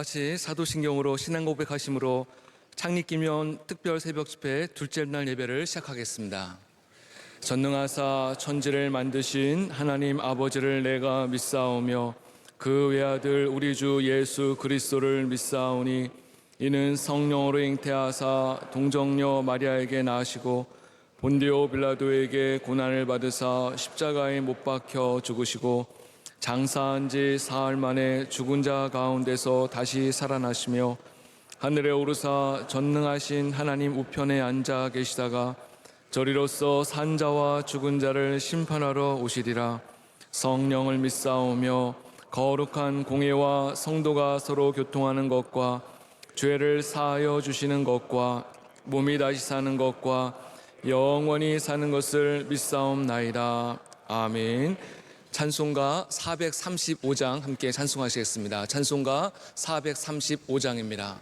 같이 사도신경으로 신앙 고백하심으로 창립기념 특별 새벽 집회 둘째 날 예배를 시작하겠습니다. 전능하사 천지를 만드신 하나님 아버지를 내가 믿사오며 그 외아들 우리 주 예수 그리스도를 믿사오니 이는 성령으로 잉태하사 동정녀 마리아에게 나시고 본디오 빌라도에게 고난을 받으사 십자가에 못 박혀 죽으시고 장사한 지 사흘 만에 죽은 자 가운데서 다시 살아나시며 하늘에 오르사 전능하신 하나님 우편에 앉아 계시다가 저리로서 산 자와 죽은 자를 심판하러 오시리라. 성령을 믿사오며 거룩한 공예와 성도가 서로 교통하는 것과 죄를 사하여 주시는 것과 몸이 다시 사는 것과 영원히 사는 것을 믿사옵나이다. 아멘. 찬송가 435장 함께 찬송하시겠습니다. 찬송가 435장입니다.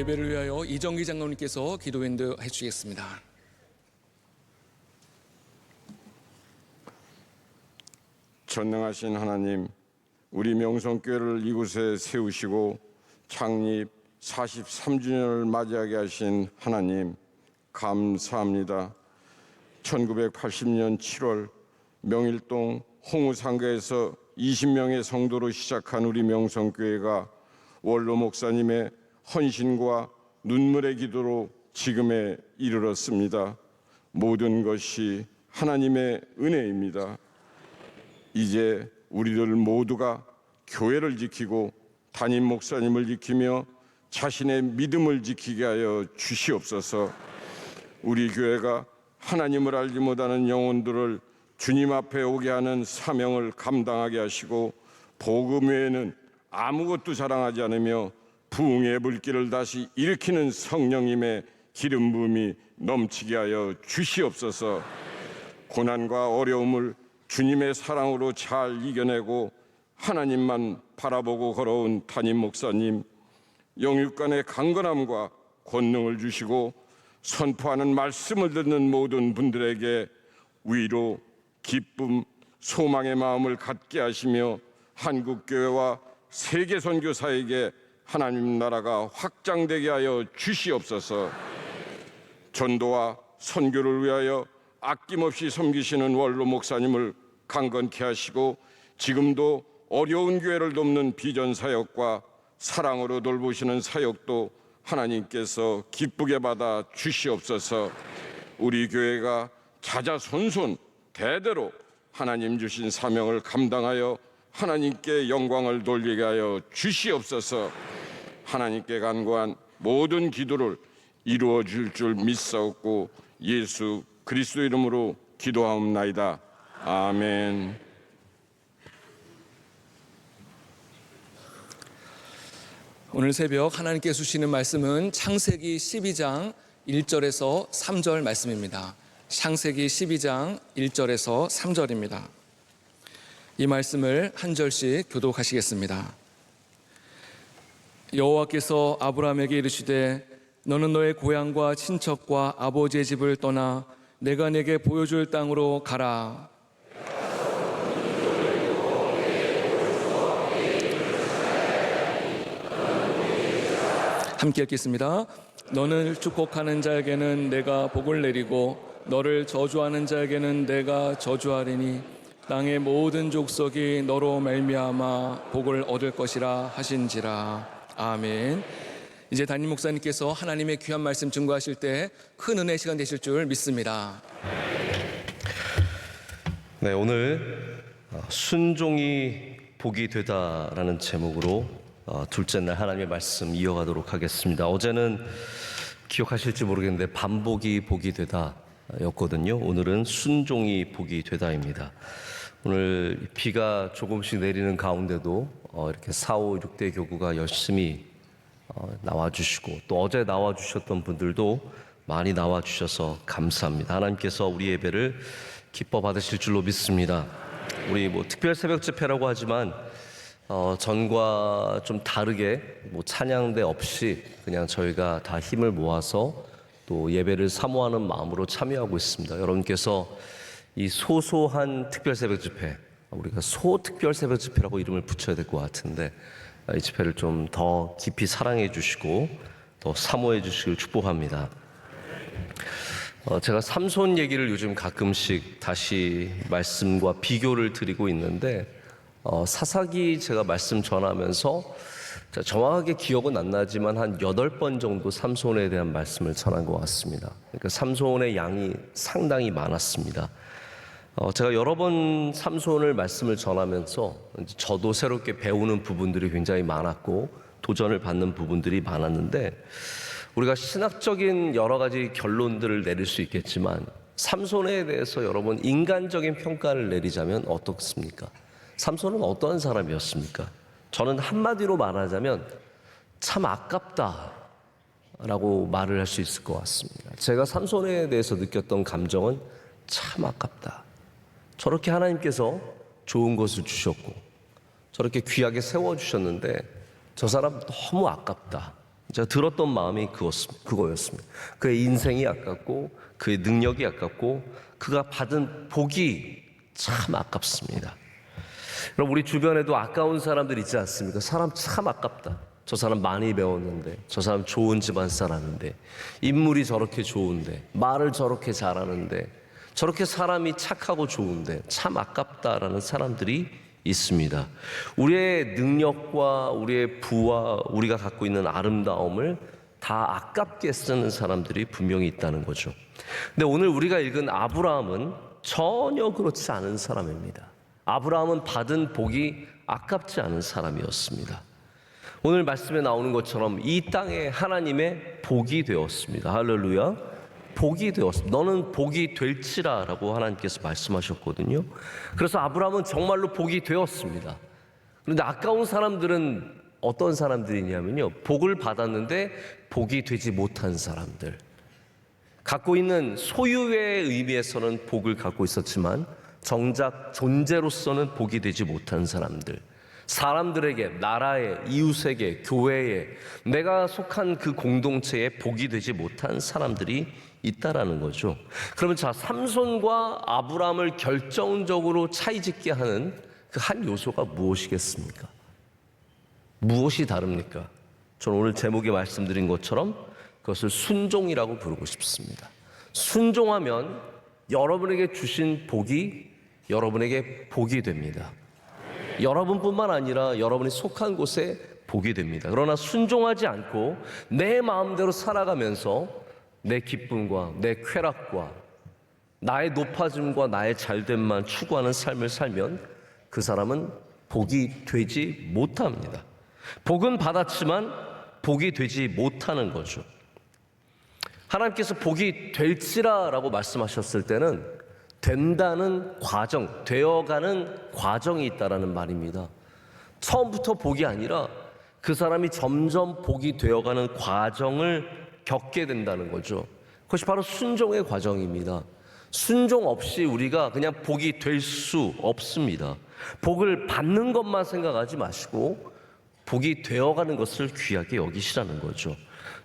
예배를 위하여 이정기 장로님께서 기도 인도 해주시겠습니다. 전능하신 하나님, 우리 명성교회를 이곳에 세우시고 창립 43주년을 맞이하게 하신 하나님 감사합니다. 1980년 7월 명일동 홍우상가에서 20명의 성도로 시작한 우리 명성교회가 원로 목사님의 헌신과 눈물의 기도로 지금에 이르렀습니다. 모든 것이 하나님의 은혜입니다. 이제 우리들 모두가 교회를 지키고 담임 목사님을 지키며 자신의 믿음을 지키게 하여 주시옵소서. 우리 교회가 하나님을 알지 못하는 영혼들을 주님 앞에 오게 하는 사명을 감당하게 하시고 복음 외에는 아무것도 자랑하지 않으며 부흥의 불길을 다시 일으키는 성령님의 기름 부음이 넘치게 하여 주시옵소서. 고난과 어려움을 주님의 사랑으로 잘 이겨내고 하나님만 바라보고 걸어온 담임 목사님, 영육간의 강건함과 권능을 주시고 선포하는 말씀을 듣는 모든 분들에게 위로, 기쁨, 소망의 마음을 갖게 하시며 한국교회와 세계 선교사에게 하나님 나라가 확장되게 하여 주시옵소서. 전도와 선교를 위하여 아낌없이 섬기시는 원로 목사님을 강건케 하시고 지금도 어려운 교회를 돕는 비전 사역과 사랑으로 돌보시는 사역도 하나님께서 기쁘게 받아 주시옵소서. 우리 교회가 자자손손 대대로 하나님 주신 사명을 감당하여 하나님께 영광을 돌리게 하여 주시옵소서. 하나님께 간구한 모든 기도를 이루어 줄 믿사옵고 예수 그리스도 이름으로 기도하옵나이다. 아멘. 오늘 새벽 하나님께서 주시는 말씀은 창세기 12장 1절에서 3절 말씀입니다. 창세기 12장 1절에서 3절입니다. 이 말씀을 한 절씩 교독하시겠습니다. 여호와께서 아브라함에게 이르시되 너는 너의 고향과 친척과 아버지의 집을 떠나 내가 내게 보여줄 땅으로 가라. 함께 읽겠습니다. 너를 축복하는 자에게는 내가 복을 내리고 너를 저주하는 자에게는 내가 저주하리니 땅의 모든 족속이 너로 말미암아 복을 얻을 것이라 하신지라. 아멘. 이제 담임 목사님께서 하나님의 귀한 말씀 증거하실 때 큰 은혜의 시간 되실 줄 믿습니다. 네, 오늘 순종이 복이 되다라는 제목으로 둘째 날 하나님의 말씀 이어가도록 하겠습니다. 어제는 기억하실지 모르겠는데 반복이 복이 되다 였거든요. 오늘은 순종이 복이 되다입니다. 오늘 비가 조금씩 내리는 가운데도 이렇게 4, 5, 6대 교구가 열심히 나와주시고 또 어제 나와주셨던 분들도 많이 나와주셔서 감사합니다. 하나님께서 우리 예배를 기뻐 받으실 줄로 믿습니다. 우리 특별 새벽 집회라고 하지만 전과 좀 다르게 찬양대 없이 그냥 저희가 다 힘을 모아서 또 예배를 사모하는 마음으로 참여하고 있습니다. 여러분께서 이 소소한 특별 새벽 집회, 우리가 소특별 새벽 집회라고 이름을 붙여야 될 것 같은데 이 집회를 좀 더 깊이 사랑해 주시고 더 사모해 주시길 축복합니다. 제가 삼손 얘기를 요즘 가끔씩 다시 말씀과 비교를 드리고 있는데 사사기 제가 말씀 전하면서 정확하게 기억은 안 나지만 한 8번 정도 삼손에 대한 말씀을 전한 것 같습니다. 그러니까 삼손의 양이 상당히 많았습니다. 제가 여러 번 삼손을 말씀을 전하면서 저도 새롭게 배우는 부분들이 굉장히 많았고 도전을 받는 부분들이 많았는데 우리가 신학적인 여러 가지 결론들을 내릴 수 있겠지만 삼손에 대해서 여러분 인간적인 평가를 내리자면 어떻습니까? 삼손은 어떤 사람이었습니까? 저는 한마디로 말하자면 참 아깝다라고 말을 할 수 있을 것 같습니다. 제가 삼손에 대해서 느꼈던 감정은 참 아깝다. 저렇게 하나님께서 좋은 것을 주셨고 저렇게 귀하게 세워주셨는데 저 사람 너무 아깝다. 제가 들었던 마음이 그거였습니다. 그의 인생이 아깝고 그의 능력이 아깝고 그가 받은 복이 참 아깝습니다. 그럼 우리 주변에도 아까운 사람들 있지 않습니까? 사람 참 아깝다. 저 사람 많이 배웠는데, 저 사람 좋은 집안 살았는데, 인물이 저렇게 좋은데, 말을 저렇게 잘하는데, 저렇게 사람이 착하고 좋은데 참 아깝다라는 사람들이 있습니다. 우리의 능력과 우리의 부와 우리가 갖고 있는 아름다움을 다 아깝게 쓰는 사람들이 분명히 있다는 거죠. 근데 오늘 우리가 읽은 아브라함은 전혀 그렇지 않은 사람입니다. 아브라함은 받은 복이 아깝지 않은 사람이었습니다. 오늘 말씀에 나오는 것처럼 이 땅에 하나님의 복이 되었습니다. 할렐루야. 복이 되었습니다. 너는 복이 될지라 라고 하나님께서 말씀하셨거든요. 그래서 아브라함은 정말로 복이 되었습니다. 그런데 아까운 사람들은 어떤 사람들이냐면요, 복을 받았는데 복이 되지 못한 사람들, 갖고 있는 소유의 의미에서는 복을 갖고 있었지만 정작 존재로서는 복이 되지 못한 사람들, 사람들에게, 나라에, 이웃에게, 교회에, 내가 속한 그 공동체에 복이 되지 못한 사람들이 있다라는 거죠. 그러면 자, 삼손과 아브라함을 결정적으로 차이짓게 하는 그 한 요소가 무엇이겠습니까? 무엇이 다릅니까? 저는 오늘 제목에 말씀드린 것처럼 그것을 순종이라고 부르고 싶습니다. 순종하면 여러분에게 주신 복이 여러분에게 복이 됩니다. 여러분뿐만 아니라 여러분이 속한 곳에 복이 됩니다. 그러나 순종하지 않고 내 마음대로 살아가면서 내 기쁨과 내 쾌락과 나의 높아짐과 나의 잘됨만 추구하는 삶을 살면 그 사람은 복이 되지 못합니다. 복은 받았지만 복이 되지 못하는 거죠. 하나님께서 복이 될지라라고 말씀하셨을 때는 된다는 과정, 되어가는 과정이 있다라는 말입니다. 처음부터 복이 아니라 그 사람이 점점 복이 되어가는 과정을 겪게 된다는 거죠. 그것이 바로 순종의 과정입니다. 순종 없이 우리가 그냥 복이 될 수 없습니다. 복을 받는 것만 생각하지 마시고 복이 되어가는 것을 귀하게 여기시라는 거죠.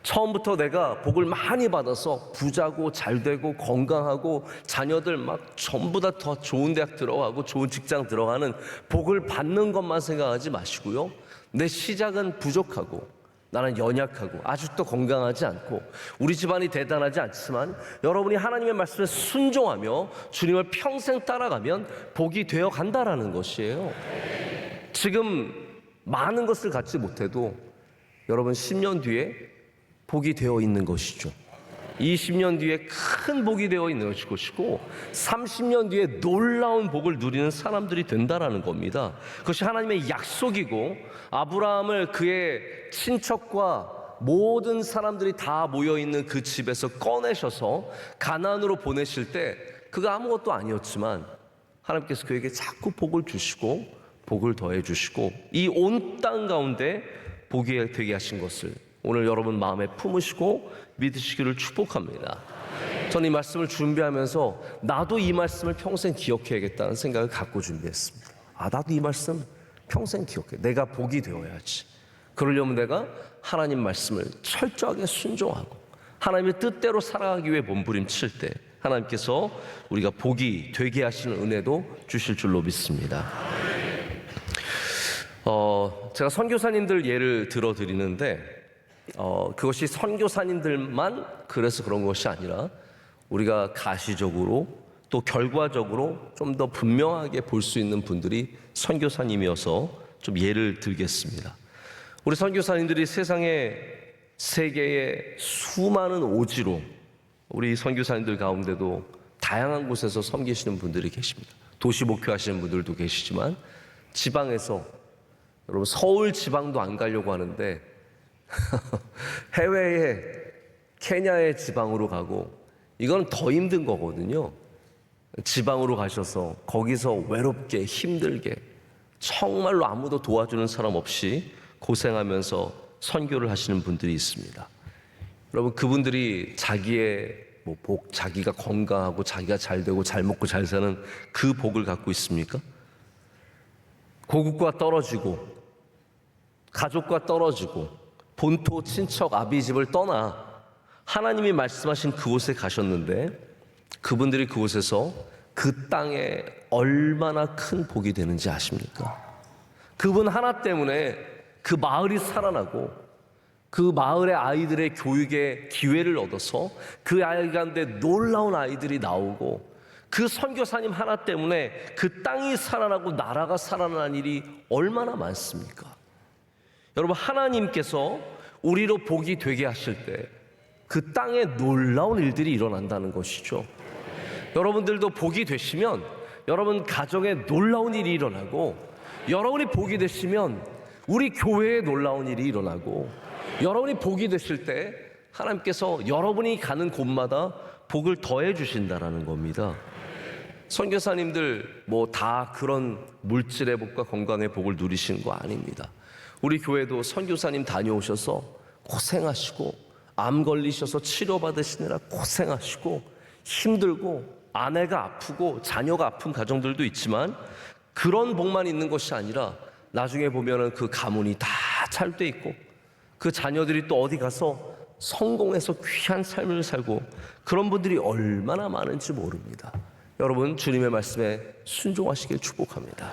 처음부터 내가 복을 많이 받아서 부자고 잘되고 건강하고 자녀들 막 전부 다 더 좋은 대학 들어가고 좋은 직장 들어가는 복을 받는 것만 생각하지 마시고요. 내 시작은 부족하고 나는 연약하고 아직도 건강하지 않고 우리 집안이 대단하지 않지만 여러분이 하나님의 말씀에 순종하며 주님을 평생 따라가면 복이 되어 간다라는 것이에요. 지금 많은 것을 갖지 못해도 여러분 10년 뒤에 복이 되어 있는 것이죠. 20년 뒤에 큰 복이 되어 있는 것이고 30년 뒤에 놀라운 복을 누리는 사람들이 된다라는 겁니다. 그것이 하나님의 약속이고 아브라함을 그의 친척과 모든 사람들이 다 모여있는 그 집에서 꺼내셔서 가나안으로 보내실 때 그가 아무것도 아니었지만 하나님께서 그에게 자꾸 복을 주시고 복을 더해 주시고 이 온 땅 가운데 복이 되게 하신 것을 오늘 여러분 마음에 품으시고 믿으시기를 축복합니다. 저는 이 말씀을 준비하면서 나도 이 말씀을 평생 기억해야겠다는 생각을 갖고 준비했습니다. 나도 이 말씀 평생 기억해. 내가 복이 되어야지. 그러려면 내가 하나님 말씀을 철저하게 순종하고 하나님의 뜻대로 살아가기 위해 몸부림칠 때 하나님께서 우리가 복이 되게 하시는 은혜도 주실 줄로 믿습니다. 제가 선교사님들 예를 들어 드리는데 그것이 선교사님들만 그래서 그런 것이 아니라 우리가 가시적으로 또 결과적으로 좀 더 분명하게 볼 수 있는 분들이 선교사님이어서 좀 예를 들겠습니다. 우리 선교사님들이 세계의 수많은 오지로 우리 선교사님들 가운데도 다양한 곳에서 섬기시는 분들이 계십니다. 도시 목회하시는 분들도 계시지만 지방에서 여러분 서울 지방도 안 가려고 하는데 해외에 케냐의 지방으로 가고 이건 더 힘든 거거든요. 지방으로 가셔서 거기서 외롭게 힘들게 정말로 아무도 도와주는 사람 없이 고생하면서 선교를 하시는 분들이 있습니다. 여러분 그분들이 자기의 복, 자기가 건강하고 자기가 잘 되고 잘 먹고 잘 사는 그 복을 갖고 있습니까? 고국과 떨어지고 가족과 떨어지고 본토 친척 아비집을 떠나 하나님이 말씀하신 그곳에 가셨는데 그분들이 그곳에서 그 땅에 얼마나 큰 복이 되는지 아십니까? 그분 하나 때문에 그 마을이 살아나고 그 마을의 아이들의 교육에 기회를 얻어서 그 아이 가운데 놀라운 아이들이 나오고 그 선교사님 하나 때문에 그 땅이 살아나고 나라가 살아난 일이 얼마나 많습니까? 여러분 하나님께서 우리로 복이 되게 하실 때 그 땅에 놀라운 일들이 일어난다는 것이죠. 여러분들도 복이 되시면 여러분 가정에 놀라운 일이 일어나고 여러분이 복이 되시면 우리 교회에 놀라운 일이 일어나고 여러분이 복이 되실 때 하나님께서 여러분이 가는 곳마다 복을 더해 주신다라는 겁니다. 선교사님들 다 그런 물질의 복과 건강의 복을 누리시는 거 아닙니다. 우리 교회도 선교사님 다녀오셔서 고생하시고 암 걸리셔서 치료받으시느라 고생하시고 힘들고 아내가 아프고 자녀가 아픈 가정들도 있지만 그런 복만 있는 것이 아니라 나중에 보면은 그 가문이 다 잘 돼 있고 그 자녀들이 또 어디 가서 성공해서 귀한 삶을 살고 그런 분들이 얼마나 많은지 모릅니다. 여러분 주님의 말씀에 순종하시길 축복합니다.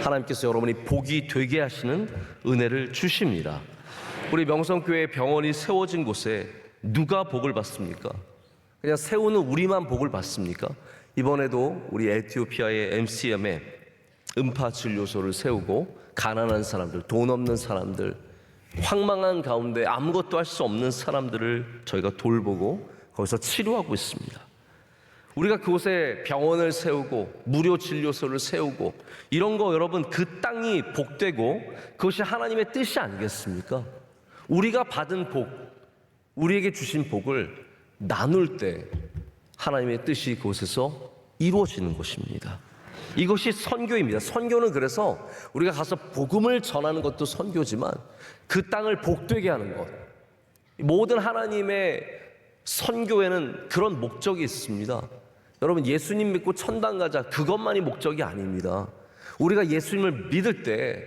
하나님께서 여러분이 복이 되게 하시는 은혜를 주십니다. 우리 명성교회 병원이 세워진 곳에 누가 복을 받습니까? 그냥 세우는 우리만 복을 받습니까? 이번에도 우리 에티오피아의 MCM에 음파 진료소를 세우고 가난한 사람들, 돈 없는 사람들, 황망한 가운데 아무것도 할 수 없는 사람들을 저희가 돌보고 거기서 치료하고 있습니다. 우리가 그곳에 병원을 세우고 무료 진료소를 세우고 이런 거 여러분, 그 땅이 복되고 그것이 하나님의 뜻이 아니겠습니까? 우리가 받은 복, 우리에게 주신 복을 나눌 때 하나님의 뜻이 그곳에서 이루어지는 것입니다. 이것이 선교입니다. 선교는 그래서 우리가 가서 복음을 전하는 것도 선교지만 그 땅을 복되게 하는 것, 모든 하나님의 선교에는 그런 목적이 있습니다. 여러분, 예수님 믿고 천당 가자, 그것만이 목적이 아닙니다. 우리가 예수님을 믿을 때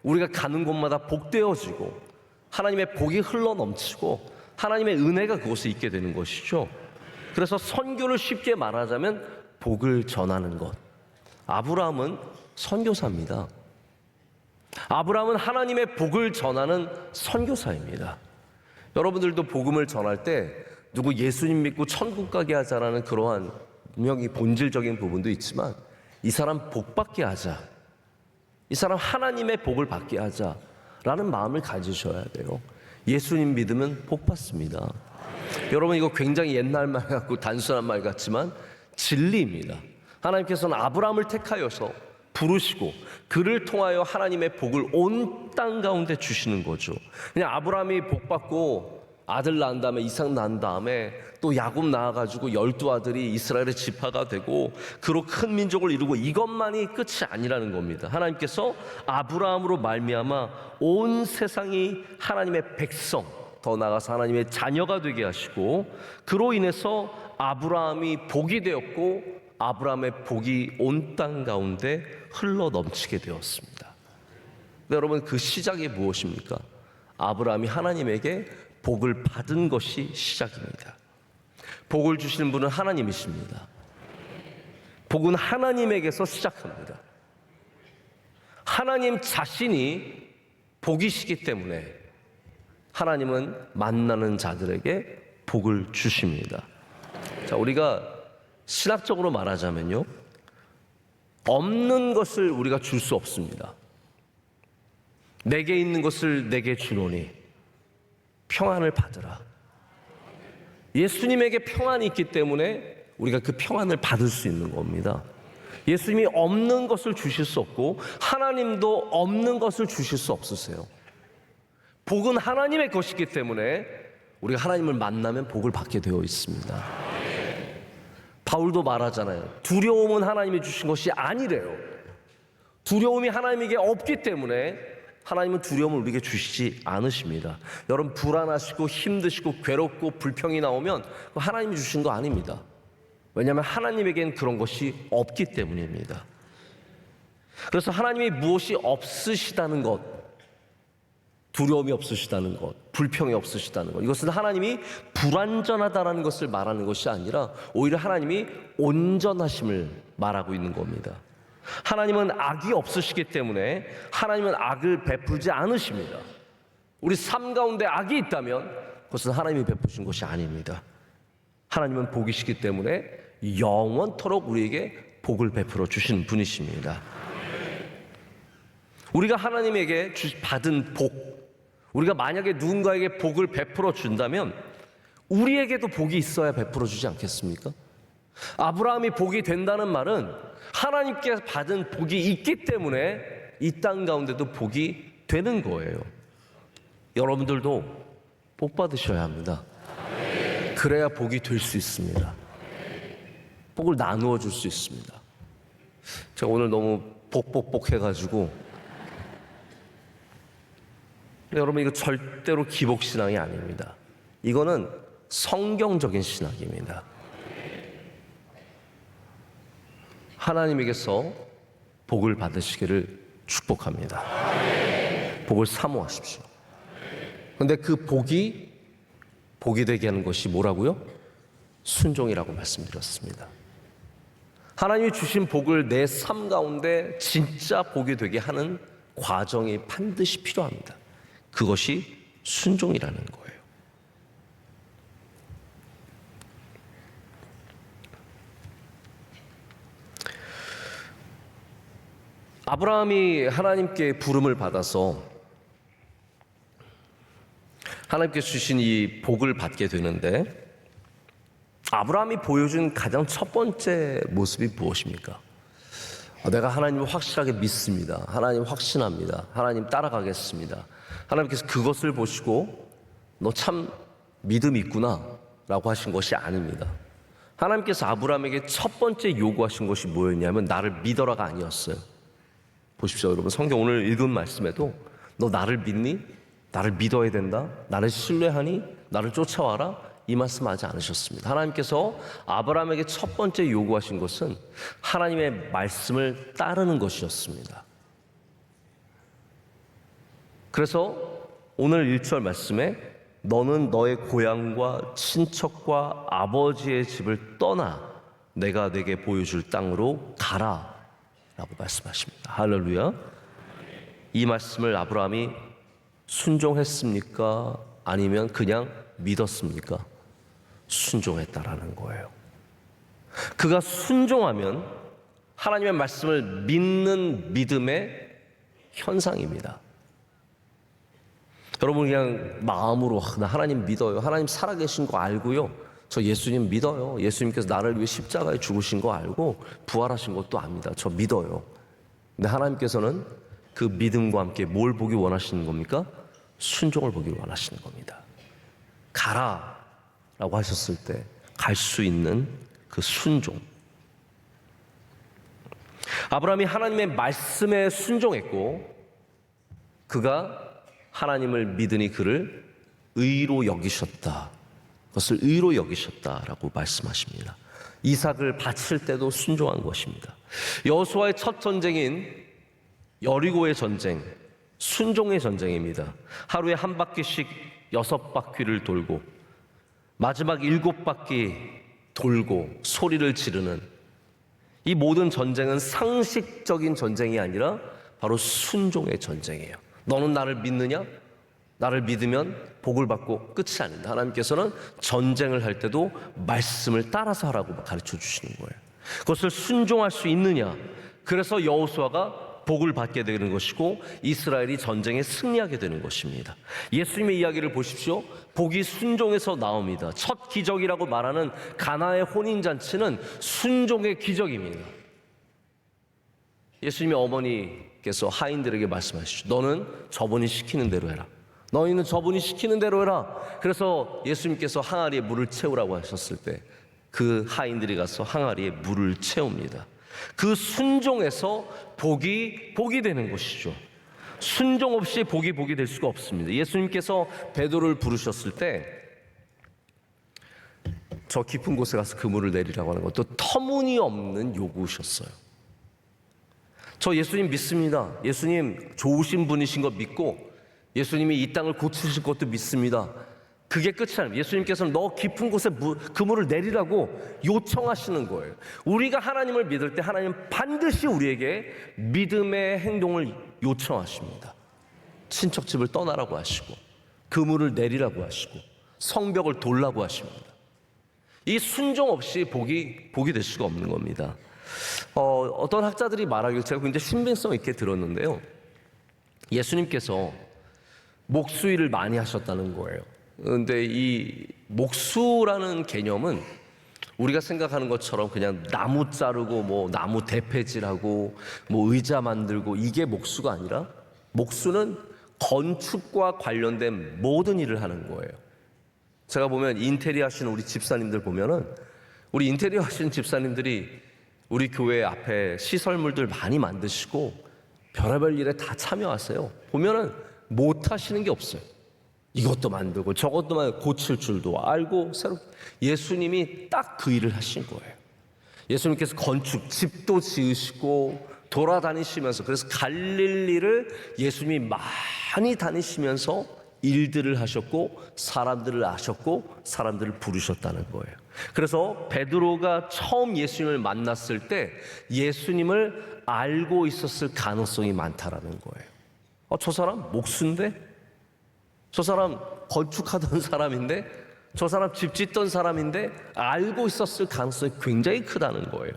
우리가 가는 곳마다 복되어지고 하나님의 복이 흘러 넘치고 하나님의 은혜가 그곳에 있게 되는 것이죠. 그래서 선교를 쉽게 말하자면 복을 전하는 것. 아브라함은 선교사입니다. 아브라함은 하나님의 복을 전하는 선교사입니다. 여러분들도 복음을 전할 때 누구 예수님 믿고 천국 가게 하자라는 그러한 분명히 본질적인 부분도 있지만 이 사람 복 받게 하자, 이 사람 하나님의 복을 받게 하자라는 마음을 가지셔야 돼요. 예수님 믿으면 복 받습니다. 여러분, 이거 굉장히 옛날 말 같고 단순한 말 같지만 진리입니다. 하나님께서는 아브라함을 택하여서 부르시고 그를 통하여 하나님의 복을 온 땅 가운데 주시는 거죠. 그냥 아브라함이 복 받고 아들 낳은 다음에 이삭 낳은 다음에 또 야곱 낳아가지고 12아들이 이스라엘의 지파가 되고 그로 큰 민족을 이루고 이것만이 끝이 아니라는 겁니다. 하나님께서 아브라함으로 말미암아 온 세상이 하나님의 백성, 더 나아가서 하나님의 자녀가 되게 하시고 그로 인해서 아브라함이 복이 되었고 아브라함의 복이 온 땅 가운데 흘러 넘치게 되었습니다. 근데 여러분, 그 시작이 무엇입니까? 아브라함이 하나님에게 복을 받은 것이 시작입니다. 복을 주시는 분은 하나님이십니다. 복은 하나님에게서 시작합니다. 하나님 자신이 복이시기 때문에 하나님은 만나는 자들에게 복을 주십니다. 자, 우리가 신학적으로 말하자면요, 없는 것을 우리가 줄 수 없습니다. 내게 있는 것을 내게 주노니 평안을 받으라. 예수님에게 평안이 있기 때문에 우리가 그 평안을 받을 수 있는 겁니다. 예수님이 없는 것을 주실 수 없고 하나님도 없는 것을 주실 수 없으세요. 복은 하나님의 것이기 때문에 우리가 하나님을 만나면 복을 받게 되어 있습니다. 바울도 말하잖아요. 두려움은 하나님이 주신 것이 아니래요. 두려움이 하나님에게 없기 때문에 하나님은 두려움을 우리에게 주시지 않으십니다. 여러분, 불안하시고 힘드시고 괴롭고 불평이 나오면 하나님이 주신 거 아닙니다. 왜냐하면 하나님에겐 그런 것이 없기 때문입니다. 그래서 하나님이 무엇이 없으시다는 것, 두려움이 없으시다는 것, 불평이 없으시다는 것, 이것은 하나님이 불완전하다는 것을 말하는 것이 아니라 오히려 하나님이 온전하심을 말하고 있는 겁니다. 하나님은 악이 없으시기 때문에 하나님은 악을 베풀지 않으십니다. 우리 삶 가운데 악이 있다면 그것은 하나님이 베푸신 것이 아닙니다. 하나님은 복이시기 때문에 영원토록 우리에게 복을 베풀어 주시는 분이십니다. 우리가 하나님에게 받은 복, 우리가 만약에 누군가에게 복을 베풀어 준다면 우리에게도 복이 있어야 베풀어 주지 않겠습니까? 아브라함이 복이 된다는 말은 하나님께 받은 복이 있기 때문에 이 땅 가운데도 복이 되는 거예요. 여러분들도 복 받으셔야 합니다. 그래야 복이 될 수 있습니다. 복을 나누어 줄 수 있습니다. 제가 오늘 너무 복복복 해가지고, 여러분, 이거 절대로 기복신앙이 아닙니다. 이거는 성경적인 신학입니다. 하나님에게서 복을 받으시기를 축복합니다. 복을 사모하십시오. 그런데 그 복이 되게 하는 것이 뭐라고요? 순종이라고 말씀드렸습니다. 하나님이 주신 복을 내 삶 가운데 진짜 복이 되게 하는 과정이 반드시 필요합니다. 그것이 순종이라는 거예요. 아브라함이 하나님께 부름을 받아서 하나님께 주신 이 복을 받게 되는데, 아브라함이 보여준 가장 첫 번째 모습이 무엇입니까? 내가 하나님을 확실하게 믿습니다. 하나님 확신합니다. 하나님 따라가겠습니다. 하나님께서 그것을 보시고 너 참 믿음이 있구나 라고 하신 것이 아닙니다. 하나님께서 아브라함에게 첫 번째 요구하신 것이 뭐였냐면 나를 믿어라가 아니었어요. 보십시오, 여러분. 성경 오늘 읽은 말씀에도 너 나를 믿니? 나를 믿어야 된다. 나를 신뢰하니? 나를 쫓아와라. 이 말씀하지 않으셨습니다. 하나님께서 아브라함에게 첫 번째 요구하신 것은 하나님의 말씀을 따르는 것이었습니다. 그래서 오늘 1절 말씀에 너는 너의 고향과 친척과 아버지의 집을 떠나 내가 내게 보여줄 땅으로 가라 라고 말씀하십니다. 할렐루야. 이 말씀을 아브라함이 순종했습니까? 아니면 그냥 믿었습니까? 순종했다라는 거예요. 그가 순종하면 하나님의 말씀을 믿는 믿음의 현상입니다. 여러분, 그냥 마음으로 나 하나님 믿어요. 하나님 살아계신 거 알고요. 저 예수님 믿어요. 예수님께서 나를 위해 십자가에 죽으신 거 알고 부활하신 것도 압니다. 저 믿어요. 근데 하나님께서는 그 믿음과 함께 뭘 보기 원하시는 겁니까? 순종을 보기 원하시는 겁니다. 가라 라고 하셨을 때 갈 수 있는 그 순종. 아브라함이 하나님의 말씀에 순종했고 그가 하나님을 믿으니 그를 의로 여기셨다. 그것을 의로 여기셨다라고 말씀하십니다. 이삭을 바칠 때도 순종한 것입니다. 여호수아의 첫 전쟁인 여리고의 전쟁, 순종의 전쟁입니다. 하루에 한 바퀴씩 6바퀴를 돌고 마지막 7바퀴 돌고 소리를 지르는 이 모든 전쟁은 상식적인 전쟁이 아니라 바로 순종의 전쟁이에요. 너는 나를 믿느냐? 나를 믿으면 복을 받고 끝이 아닙니다. 하나님께서는 전쟁을 할 때도 말씀을 따라서 하라고 가르쳐 주시는 거예요. 그것을 순종할 수 있느냐? 그래서 여호수아가 복을 받게 되는 것이고 이스라엘이 전쟁에 승리하게 되는 것입니다. 예수님의 이야기를 보십시오. 복이 순종에서 나옵니다. 첫 기적이라고 말하는 가나의 혼인잔치는 순종의 기적입니다. 예수님의 어머니께서 하인들에게 말씀하시죠. 너는 저분이 시키는 대로 해라. 너희는 저분이 시키는 대로 해라. 그래서 예수님께서 항아리에 물을 채우라고 하셨을 때 그 하인들이 가서 항아리에 물을 채웁니다. 그 순종에서 복이 되는 것이죠. 순종 없이 복이 될 수가 없습니다. 예수님께서 베드로를 부르셨을 때 저 깊은 곳에 가서 그물을 내리라고 하는 것도 터무니없는 요구셨어요. 저 예수님 믿습니다. 예수님 좋으신 분이신 거 믿고 예수님이 이 땅을 고치실 것도 믿습니다. 그게 끝이 아닙니다. 예수님께서는 너 깊은 곳에 그물을 내리라고 요청하시는 거예요. 우리가 하나님을 믿을 때 하나님은 반드시 우리에게 믿음의 행동을 요청하십니다. 친척집을 떠나라고 하시고 그물을 내리라고 하시고 성벽을 돌라고 하십니다. 이 순종 없이 복이 될 수가 없는 겁니다. 어떤 학자들이 말하길 제가 굉장히 신빙성 있게 들었는데요. 예수님께서 목수일을 많이 하셨다는 거예요. 그런데 이 목수라는 개념은 우리가 생각하는 것처럼 그냥 나무 자르고 뭐 나무 대패질하고 뭐 의자 만들고 이게 목수가 아니라 목수는 건축과 관련된 모든 일을 하는 거예요. 제가 보면 인테리어 하시는 우리 집사님들 보면은 우리 인테리어 하시는 집사님들이 우리 교회 앞에 시설물들 많이 만드시고 별의별 일에 다 참여하세요. 보면은 못 하시는 게 없어요. 이것도 만들고 저것도 만들고 고칠 줄도 알고 새로 예수님이 딱 그 일을 하신 거예요. 예수님께서 건축 집도 지으시고 돌아다니시면서 그래서 갈릴리를 예수님이 많이 다니시면서 일들을 하셨고 사람들을 아셨고 사람들을 부르셨다는 거예요. 그래서 베드로가 처음 예수님을 만났을 때 예수님을 알고 있었을 가능성이 많다라는 거예요. 저 사람 목수인데? 저 사람 건축하던 사람인데, 저 사람 집 짓던 사람인데 알고 있었을 가능성이 굉장히 크다는 거예요.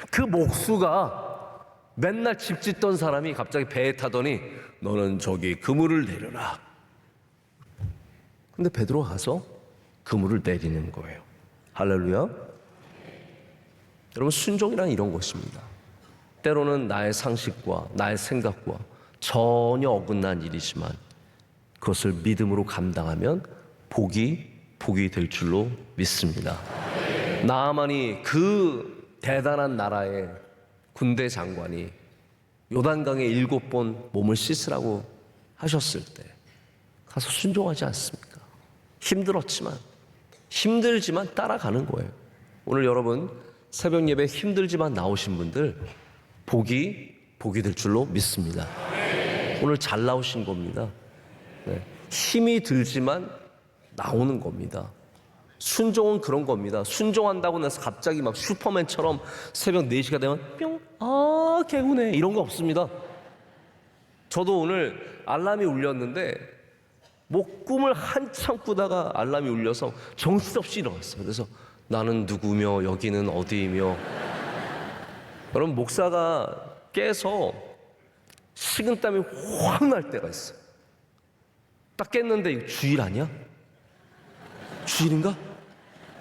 그 목수가 맨날 집 짓던 사람이 갑자기 배에 타더니 너는 저기 그물을 내려라. 근데 베드로가 가서 그물을 내리는 거예요. 할렐루야. 여러분, 순종이란 이런 것입니다. 때로는 나의 상식과 나의 생각과 전혀 어긋난 일이지만 그것을 믿음으로 감당하면 복이 될 줄로 믿습니다. 나아만이 그 대단한 나라의 군대 장관이 요단강에 7번 몸을 씻으라고 하셨을 때 가서 순종하지 않습니까? 힘들지만 따라가는 거예요. 오늘 여러분 새벽 예배 힘들지만 나오신 분들 복이 될 줄로 믿습니다. 오늘 잘 나오신 겁니다. 네. 힘이 들지만 나오는 겁니다. 순종은 그런 겁니다. 순종한다고 해서 갑자기 막 슈퍼맨처럼 새벽 4시가 되면 뿅, 개운해, 이런 거 없습니다. 저도 오늘 알람이 울렸는데 꿈을 한참 꾸다가 알람이 울려서 정신없이 일어났어요. 그래서 나는 누구며 여기는 어디이며. 여러분, 목사가 깨서 식은땀이 확 날 때가 있어요. 딱 깼는데 이거 주일 아니야? 주일인가?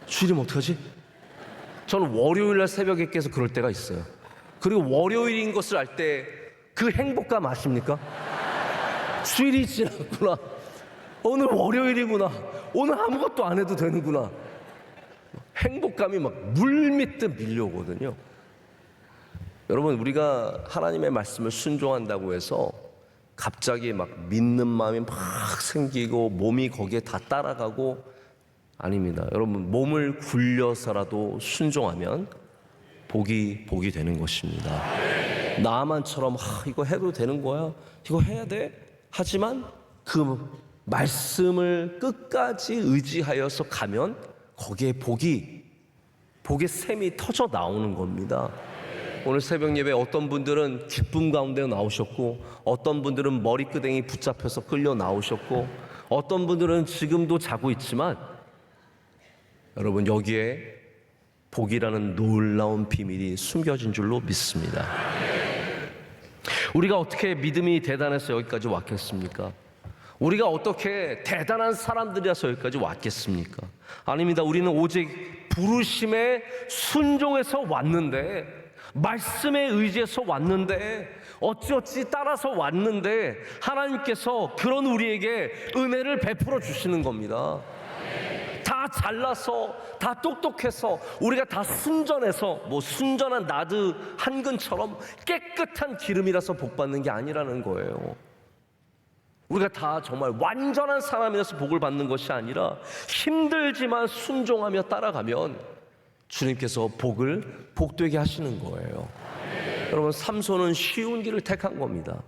주일이면 어떡하지? 저는 월요일날 새벽에 깨서 그럴 때가 있어요. 그리고 월요일인 것을 알 때 그 행복감 아십니까? 주일이 지났구나. 오늘 월요일이구나. 오늘 아무것도 안 해도 되는구나. 행복감이 막 물밀듯 밀려오거든요. 여러분, 우리가 하나님의 말씀을 순종한다고 해서 갑자기 막 믿는 마음이 막 생기고 몸이 거기에 다 따라가고 아닙니다. 여러분, 몸을 굴려서라도 순종하면 복이 되는 것입니다. 나만처럼 이거 해도 되는 거야? 이거 해야 돼? 하지만 그 말씀을 끝까지 의지하여서 가면 거기에 복의 샘이 터져 나오는 겁니다. 오늘 새벽 예배 어떤 분들은 기쁨 가운데 나오셨고, 어떤 분들은 머리끄댕이 붙잡혀서 끌려 나오셨고, 어떤 분들은 지금도 자고 있지만 여러분, 여기에 복이라는 놀라운 비밀이 숨겨진 줄로 믿습니다. 우리가 어떻게 믿음이 대단해서 여기까지 왔겠습니까? 우리가 어떻게 대단한 사람들이라서 여기까지 왔겠습니까? 아닙니다. 우리는 오직 부르심에 순종해서 왔는데, 말씀에 의지해서 왔는데, 어찌어찌 따라서 왔는데 하나님께서 그런 우리에게 은혜를 베풀어 주시는 겁니다. 다 잘나서, 다 똑똑해서, 우리가 다 순전해서, 순전한 나드 한 근처럼 깨끗한 기름이라서 복 받는 게 아니라는 거예요. 우리가 다 정말 완전한 사람이라서 복을 받는 것이 아니라 힘들지만 순종하며 따라가면 주님께서 복되게 하시는 거예요. 여러분, 삼손은 쉬운 길을 택한 겁니다.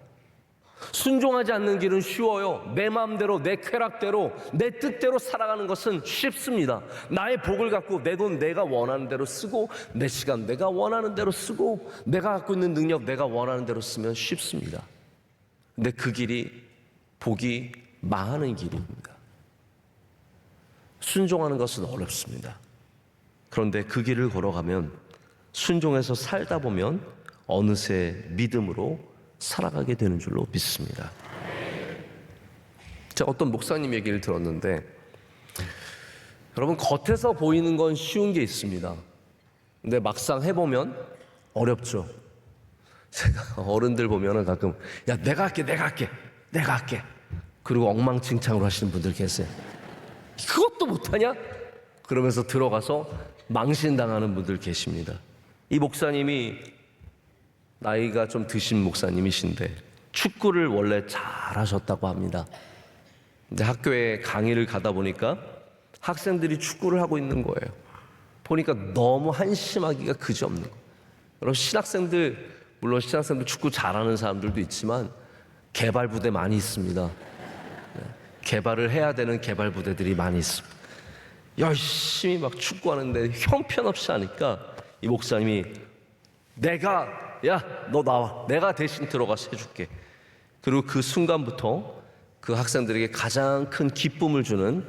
순종하지 않는 길은 쉬워요. 내 마음대로, 내 쾌락대로, 내 뜻대로 살아가는 것은 쉽습니다. 나의 복을 갖고 내 돈 내가 원하는 대로 쓰고, 내 시간 내가 원하는 대로 쓰고, 내가 갖고 있는 능력 내가 원하는 대로 쓰면 쉽습니다. 근데 그 길이 복이 망하는 길입니다. 순종하는 것은 어렵습니다. 그런데 그 길을 걸어가면, 순종해서 살다 보면 어느새 믿음으로 살아가게 되는 줄로 믿습니다. 제가 어떤 목사님 얘기를 들었는데, 여러분, 겉에서 보이는 건 쉬운 게 있습니다. 근데 막상 해보면 어렵죠. 제가 어른들 보면은 가끔 야, 내가 할게 그리고 엉망진창으로 하시는 분들 계세요. 그것도 못하냐? 그러면서 들어가서 망신당하는 분들 계십니다. 이 목사님이 나이가 좀 드신 목사님이신데 축구를 원래 잘하셨다고 합니다. 근데 학교에 강의를 가다 보니까 학생들이 축구를 하고 있는 거예요. 보니까 너무 한심하기가 그지없는 거예요. 여러분, 물론 신학생들 축구 잘하는 사람들도 있지만 개발부대 많이 있습니다. 개발을 해야 되는 개발부대들이 많이 있습니다. 열심히 막 축구하는데 형편없이 하니까 이 목사님이 야, 너 나와. 내가 대신 들어가서 해줄게. 그리고 그 순간부터 그 학생들에게 가장 큰 기쁨을 주는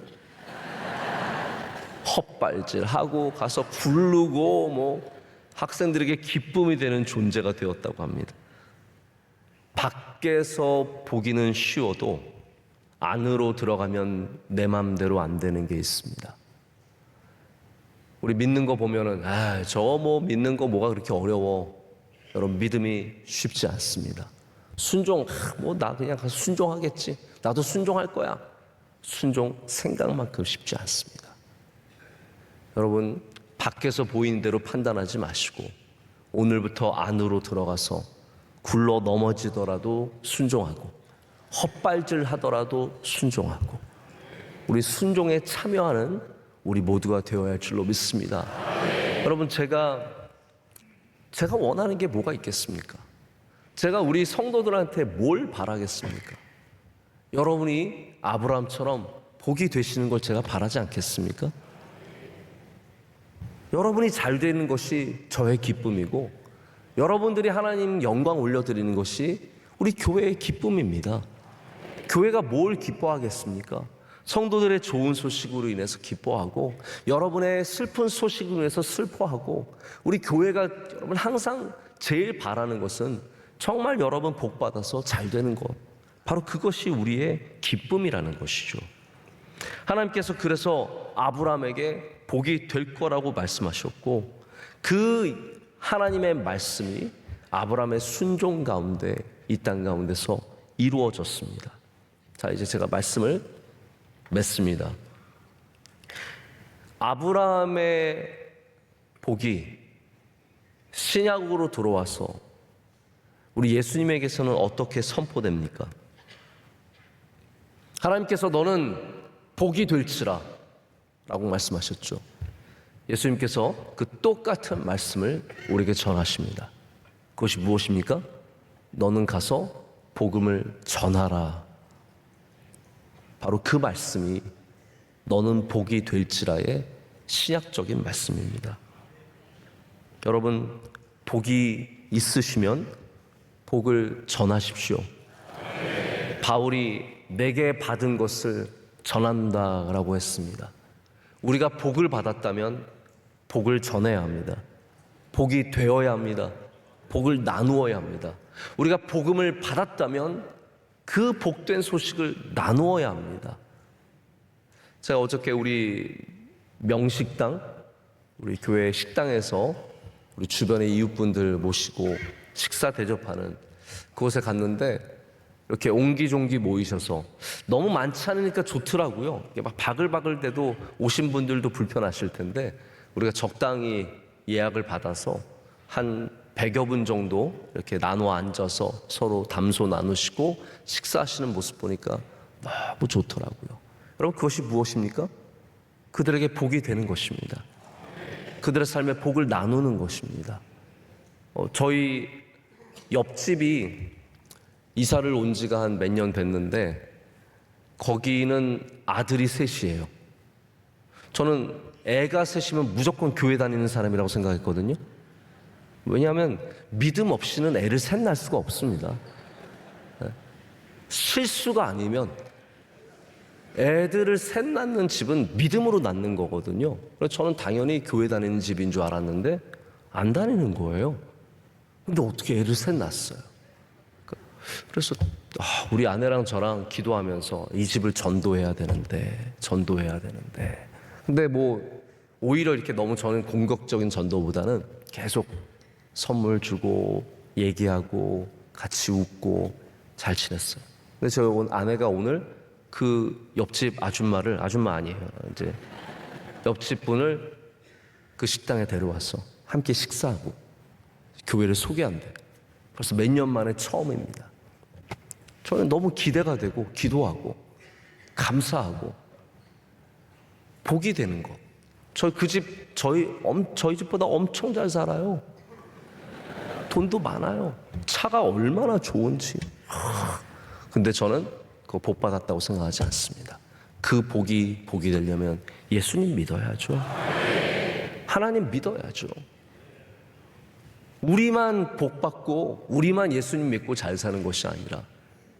헛발질하고 가서 부르고 뭐 학생들에게 기쁨이 되는 존재가 되었다고 합니다. 밖에서 보기는 쉬워도 안으로 들어가면 내 맘대로 안 되는 게 있습니다. 우리 믿는 거 보면은 저거 뭐 믿는 거 뭐가 그렇게 어려워. 여러분, 믿음이 쉽지 않습니다. 순종, 뭐 나 그냥 가서 순종하겠지. 나도 순종할 거야. 순종 생각만큼 쉽지 않습니다. 여러분, 밖에서 보이는 대로 판단하지 마시고 오늘부터 안으로 들어가서 굴러 넘어지더라도 순종하고 헛발질 하더라도 순종하고 우리 순종에 참여하는 우리 모두가 되어야 할 줄로 믿습니다. 여러분, 제가 원하는 게 뭐가 있겠습니까? 제가 우리 성도들한테 뭘 바라겠습니까? 여러분이 아브라함처럼 복이 되시는 걸 제가 바라지 않겠습니까? 여러분이 잘 되는 것이 저의 기쁨이고 여러분들이 하나님 영광 올려드리는 것이 우리 교회의 기쁨입니다. 교회가 뭘 기뻐하겠습니까? 성도들의 좋은 소식으로 인해서 기뻐하고 여러분의 슬픈 소식으로 인해서 슬퍼하고 우리 교회가 여러분 항상 제일 바라는 것은 정말 여러분 복 받아서 잘 되는 것, 바로 그것이 우리의 기쁨이라는 것이죠. 하나님께서 그래서 아브라함에게 복이 될 거라고 말씀하셨고 그 하나님의 말씀이 아브라함의 순종 가운데 이 땅 가운데서 이루어졌습니다. 자, 이제 제가 말씀을 맺습니다. 아브라함의 복이 신약으로 들어와서 우리 예수님에게서는 어떻게 선포됩니까? 하나님께서 너는 복이 될지라 라고 말씀하셨죠. 예수님께서 그 똑같은 말씀을 우리에게 전하십니다. 그것이 무엇입니까? 너는 가서 복음을 전하라. 바로 그 말씀이 너는 복이 될지라의 신약적인 말씀입니다. 여러분, 복이 있으시면 복을 전하십시오. 바울이 내게 받은 것을 전한다라고 했습니다. 우리가 복을 받았다면 복을 전해야 합니다. 복이 되어야 합니다. 복을 나누어야 합니다. 우리가 복음을 받았다면 그 복된 소식을 나누어야 합니다. 제가 어저께 우리 명식당, 우리 교회 식당에서 우리 주변의 이웃분들 모시고 식사 대접하는 그곳에 갔는데 이렇게 옹기종기 모이셔서 너무 많지 않으니까 좋더라고요. 막 바글바글 대도 오신 분들도 불편하실 텐데 우리가 적당히 예약을 받아서 한 100여 분 정도 이렇게 나눠 앉아서 서로 담소 나누시고 식사하시는 모습 보니까 너무 좋더라고요. 여러분, 그것이 무엇입니까? 그들에게 복이 되는 것입니다. 그들의 삶에 복을 나누는 것입니다. 저희 옆집이 이사를 온 지가 한 몇 년 됐는데 거기는 아들이 셋이에요. 저는 애가 셋이면 무조건 교회 다니는 사람이라고 생각했거든요. 왜냐하면 믿음 없이는 애를 셋 낳을 수가 없습니다. 실수가 아니면 애들을 셋 낳는 집은 믿음으로 낳는 거거든요. 그래서 저는 당연히 교회 다니는 집인 줄 알았는데 안 다니는 거예요. 근데 어떻게 애를 셋 낳았어요? 그래서 우리 아내랑 저랑 기도하면서 이 집을 전도해야 되는데 근데 뭐 오히려 이렇게 너무 저는 공격적인 전도보다는 계속 선물 주고 얘기하고 같이 웃고 잘 지냈어요. 근데 저희 아내가 오늘 그 옆집 아줌마 아니에요. 이제 옆집 분을 그 식당에 데려와서 함께 식사하고 교회를 소개한대. 벌써 몇 년 만에 처음입니다. 저는 너무 기대가 되고 기도하고 감사하고 복이 되는 것. 저희 집보다 엄청 잘 살아요. 돈도 많아요. 차가 얼마나 좋은지. 근데 저는 그거 복 받았다고 생각하지 않습니다. 그 복이 되려면 예수님 믿어야죠. 하나님 믿어야죠. 우리만 복 받고 우리만 예수님 믿고 잘 사는 것이 아니라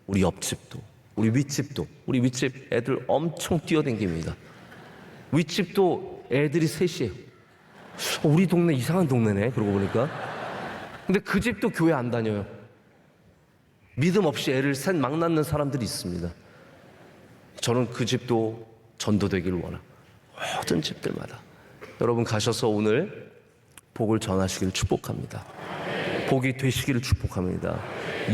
우리 옆집도 우리 윗집 애들 엄청 뛰어댕깁니다. 윗집도 애들이 셋이에요. 우리 동네 이상한 동네네, 그러고 보니까. 근데 그 집도 교회 안 다녀요. 믿음 없이 애를 셋 막 낳는 사람들이 있습니다. 저는 그 집도 전도되기를 원합니다. 모든 집들마다 여러분 가셔서 오늘 복을 전하시기를 축복합니다. 복이 되시기를 축복합니다.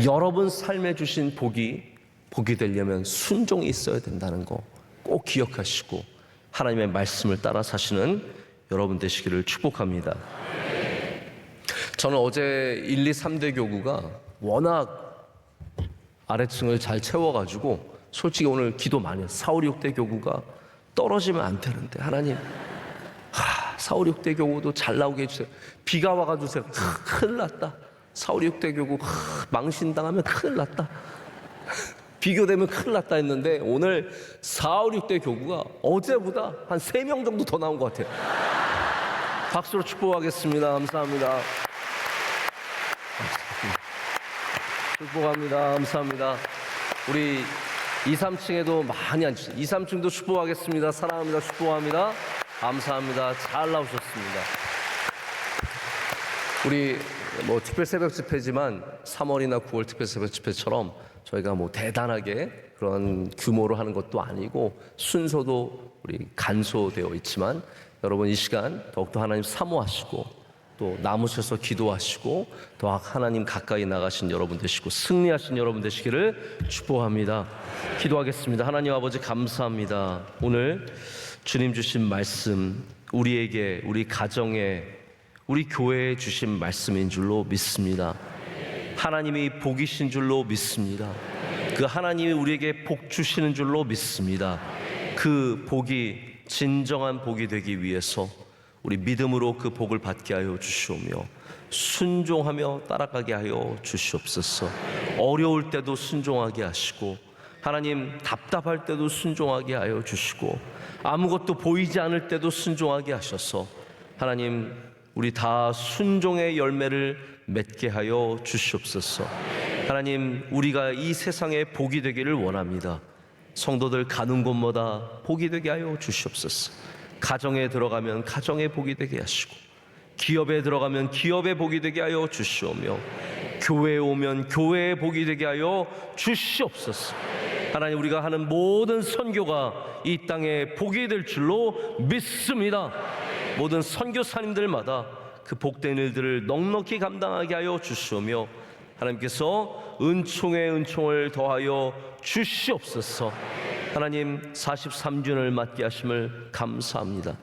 여러분 삶에 주신 복이 되려면 순종이 있어야 된다는 거 꼭 기억하시고 하나님의 말씀을 따라 사시는 여러분 되시기를 축복합니다. 저는 어제 1, 2, 3대 교구가 워낙 아래층을 잘 채워가지고 솔직히 오늘 기도 많이 했어요. 4, 5, 6대 교구가 떨어지면 안 되는데 하나님 4, 5, 6대 교구도 잘 나오게 해주세요. 비가 와가지고 큰일 났다. 4, 5, 6대 교구 망신당하면 큰일 났다. 비교되면 큰일 났다 했는데 오늘 4, 5, 6대 교구가 어제보다 한 3명 정도 더 나온 것 같아요. 박수로 축복하겠습니다. 감사합니다. 축복합니다. 감사합니다. 우리 2, 3층에도 많이 앉으세요. 2, 3층도 축복하겠습니다. 사랑합니다. 축복합니다. 감사합니다. 잘 나오셨습니다. 우리 특별 새벽 집회지만 3월이나 9월 특별 새벽 집회처럼 저희가 대단하게 그런 규모로 하는 것도 아니고 순서도 우리 간소되어 있지만 여러분 이 시간 더욱더 하나님 사모하시고 또 남으셔서 기도하시고 더 하나님 가까이 나가신 여러분 되시고 승리하신 여러분 되시기를 축복합니다. 기도하겠습니다. 하나님 아버지 감사합니다. 오늘 주님 주신 말씀 우리에게 우리 가정에 우리 교회에 주신 말씀인 줄로 믿습니다. 하나님이 복이신 줄로 믿습니다. 그 하나님이 우리에게 복 주시는 줄로 믿습니다. 그 복이 진정한 복이 되기 위해서 우리 믿음으로 그 복을 받게 하여 주시오며 순종하며 따라가게 하여 주시옵소서. 어려울 때도 순종하게 하시고 하나님 답답할 때도 순종하게 하여 주시고 아무것도 보이지 않을 때도 순종하게 하셔서 하나님 우리 다 순종의 열매를 맺게 하여 주시옵소서. 하나님 우리가 이 세상에 복이 되기를 원합니다. 성도들 가는 곳마다 복이 되게 하여 주시옵소서. 가정에 들어가면 가정에 복이 되게 하시고 기업에 들어가면 기업에 복이 되게 하여 주시오며 교회에 오면 교회에 복이 되게 하여 주시옵소서. 하나님 우리가 하는 모든 선교가 이 땅에 복이 될 줄로 믿습니다. 모든 선교사님들마다 그 복된 일들을 넉넉히 감당하게 하여 주시오며 하나님께서 은총에 은총을 더하여 주시옵소서. 하나님 43주년을 맞게 하심을 감사합니다.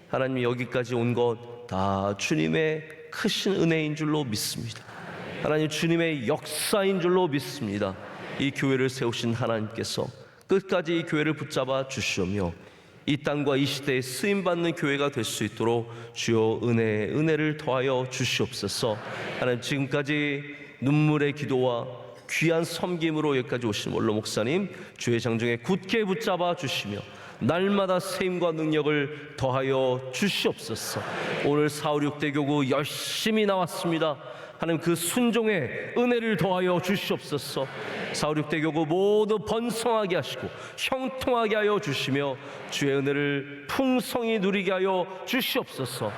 하나님 여기까지 온 것 다 주님의 크신 은혜인 줄로 믿습니다. 하나님 주님의 역사인 줄로 믿습니다. 이 교회를 세우신 하나님께서 끝까지 이 교회를 붙잡아 주시오며 이 땅과 이 시대에 쓰임받는 교회가 될 수 있도록 주여 은혜를 더하여 주시옵소서. 하나님 지금까지 눈물의 기도와 귀한 섬김으로 여기까지 오신 원로 목사님 주의 장정에 굳게 붙잡아 주시며 날마다 세임과 능력을 더하여 주시옵소서. 오늘 4, 5, 6대 교구 열심히 나왔습니다. 하나님 그 순종의 은혜를 더하여 주시옵소서. 4, 5, 6대 교구 모두 번성하게 하시고 형통하게 하여 주시며 주의 은혜를 풍성히 누리게 하여 주시옵소서.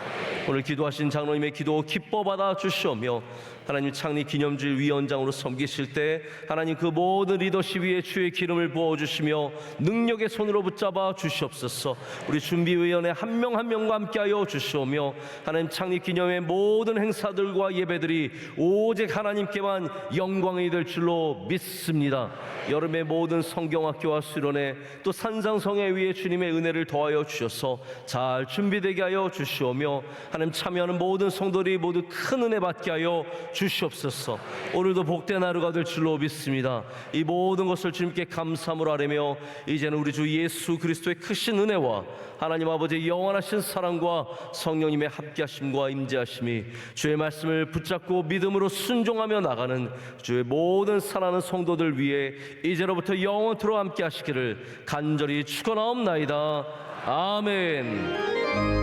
오늘 기도하신 장로님의 기도 기뻐 받아 주시오며 하나님 창립 기념주일 위원장으로 섬기실 때 하나님 그 모든 리더십 위에 주의 기름을 부어주시며 능력의 손으로 붙잡아 주시옵소서. 우리 준비위원회 한 명 한 명과 함께하여 주시오며 하나님 창립 기념의 모든 행사들과 예배들이 오직 하나님께만 영광이 될 줄로 믿습니다. 여름의 모든 성경학교와 수련회 또 산상성회 위에 주님의 은혜를 더하여 주셔서 잘 준비되게 하여 주시오며 하나님 참여하는 모든 성도들이 모두 큰 은혜 받게 하여 주시옵소서. 오늘도 복된 하루가 될 줄로 믿습니다. 이 모든 것을 주님께 감사함으로 아뢰며 이제는 우리 주 예수 그리스도의 크신 은혜와 하나님 아버지의 영원하신 사랑과 성령님의 함께하심과 임재하심이 주의 말씀을 붙잡고 믿음으로 순종하며 나가는 주의 모든 사랑하는 성도들 위해 이제로부터 영원토록 함께하시기를 간절히 축원하옵나이다. 아멘.